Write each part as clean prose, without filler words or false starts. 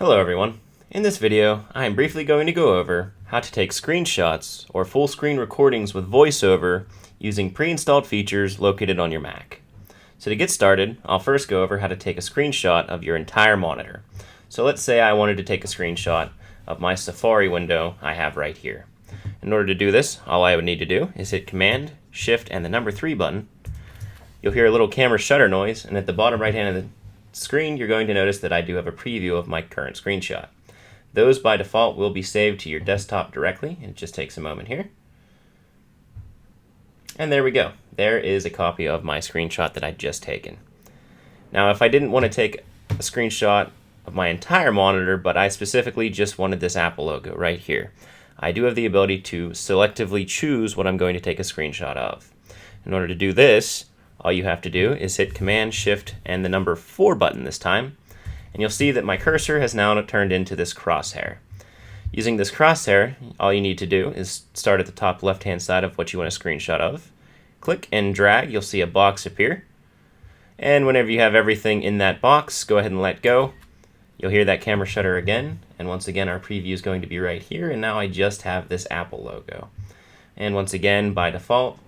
Hello everyone. In this video, I am briefly going to go over how to take screenshots or full screen recordings with VoiceOver using pre-installed features located on your Mac. So to get started, I'll first go over how to take a screenshot of your entire monitor. So let's say I wanted to take a screenshot of my Safari window I have right here. In order to do this, all I would need to do is hit Command, Shift, and the number 3 button. You'll hear a little camera shutter noise, and at the bottom right hand of the screen, you're going to notice that I do have a preview of my current screenshot. Those by default will be saved to your desktop directly, and it just takes a moment here. And there we go. There is a copy of my screenshot that I'd just taken. Now, if I didn't want to take a screenshot of my entire monitor, but I specifically just wanted this Apple logo right here, I do have the ability to selectively choose what I'm going to take a screenshot of. In order to do this, all you have to do is hit Command, Shift, and the number 4 button this time, and you'll see that my cursor has now turned into this crosshair. Using this crosshair, all you need to do is start at the top left-hand side of what you want a screenshot of. Click and drag, you'll see a box appear, and whenever you have everything in that box, go ahead and let go. You'll hear that camera shutter again, and once again our preview is going to be right here, and now I just have this Apple logo. And once again, by default,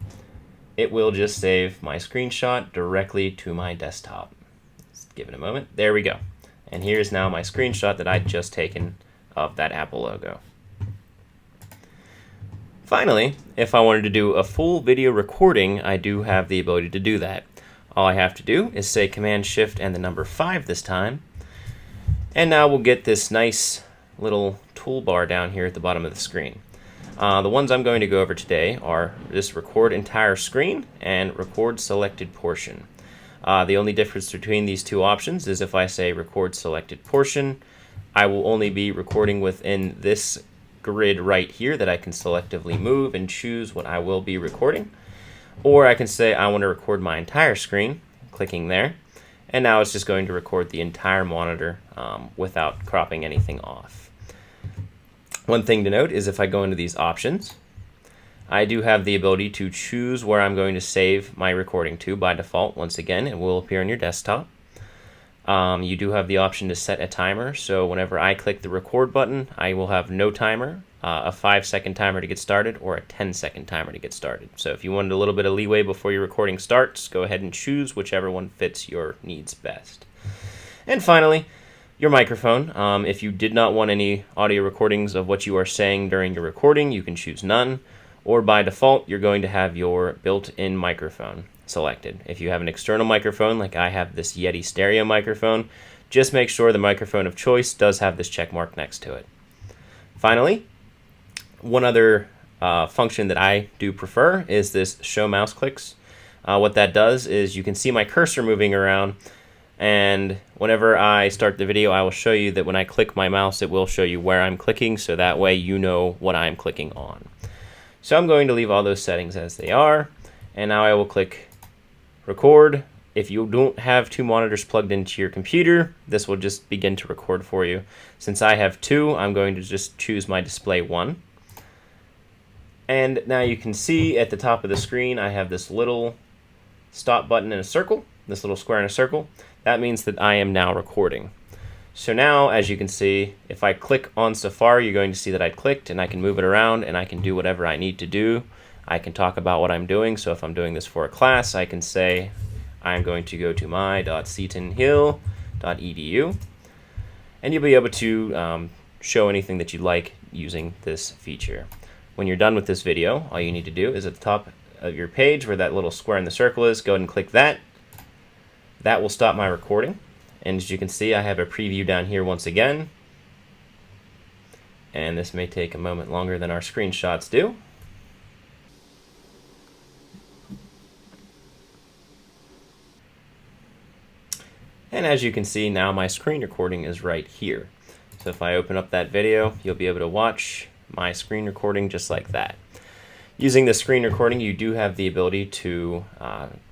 it will just save my screenshot directly to my desktop. Let's give it a moment. There we go. And here's now my screenshot that I'd just taken of that Apple logo. Finally, if I wanted to do a full video recording, I do have the ability to do that. All I have to do is say Command, Shift, and the number 5 this time. And now we'll get this nice little toolbar down here at the bottom of the screen. The ones I'm going to go over today are this record entire screen and record selected portion. The only difference between these two options is if I say record selected portion, I will only be recording within this grid right here that I can selectively move and choose what I will be recording. Or I can say I want to record my entire screen, clicking there, and now it's just going to record the entire monitor without cropping anything off. One thing to note is if I go into these options, I do have the ability to choose where I'm going to save my recording to by default. Once again, it will appear on your desktop. You do have the option to set a timer, so whenever I click the record button, I will have no timer, a 5-second timer to get started, or a 10-second timer to get started. So if you wanted a little bit of leeway before your recording starts, go ahead and choose whichever one fits your needs best. And finally, your microphone. If you did not want any audio recordings of what you are saying during your recording, you can choose none, or by default, you're going to have your built-in microphone selected. If you have an external microphone, like I have this Yeti stereo microphone, just make sure the microphone of choice does have this check mark next to it. Finally, one other function that I do prefer is this show mouse clicks. What that does is you can see my cursor moving around, and whenever I start the video, I will show you that when I click my mouse, it will show you where I'm clicking, so that way you know what I'm clicking on. So I'm going to leave all those settings as they are, and now I will click record. If you don't have 2 monitors plugged into your computer, this will just begin to record for you. Since I have 2, I'm going to just choose my display 1. And now you can see at the top of the screen, I have this little stop button in a circle, this little square in a circle. That means that I am now recording. So now, as you can see, if I click on Safari, you're going to see that I clicked, and I can move it around, and I can do whatever I need to do. I can talk about what I'm doing. So if I'm doing this for a class, I can say I'm going to go to my.setonhill.edu, and you'll be able to show anything that you like using this feature. When you're done with this video, all you need to do is at the top of your page where that little square in the circle is, go ahead and click that. That will stop my recording. And as you can see, I have a preview down here once again. And this may take a moment longer than our screenshots do. And as you can see, now my screen recording is right here. So if I open up that video, you'll be able to watch my screen recording just like that. Using the screen recording, you do have the ability to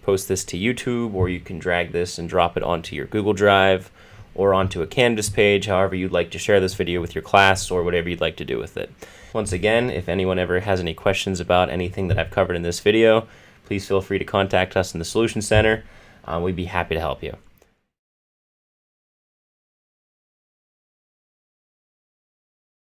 post this to YouTube, or you can drag this and drop it onto your Google Drive or onto a Canvas page, however you'd like to share this video with your class or whatever you'd like to do with it. Once again, if anyone ever has any questions about anything that I've covered in this video, please feel free to contact us in the Solution Center. We'd be happy to help you.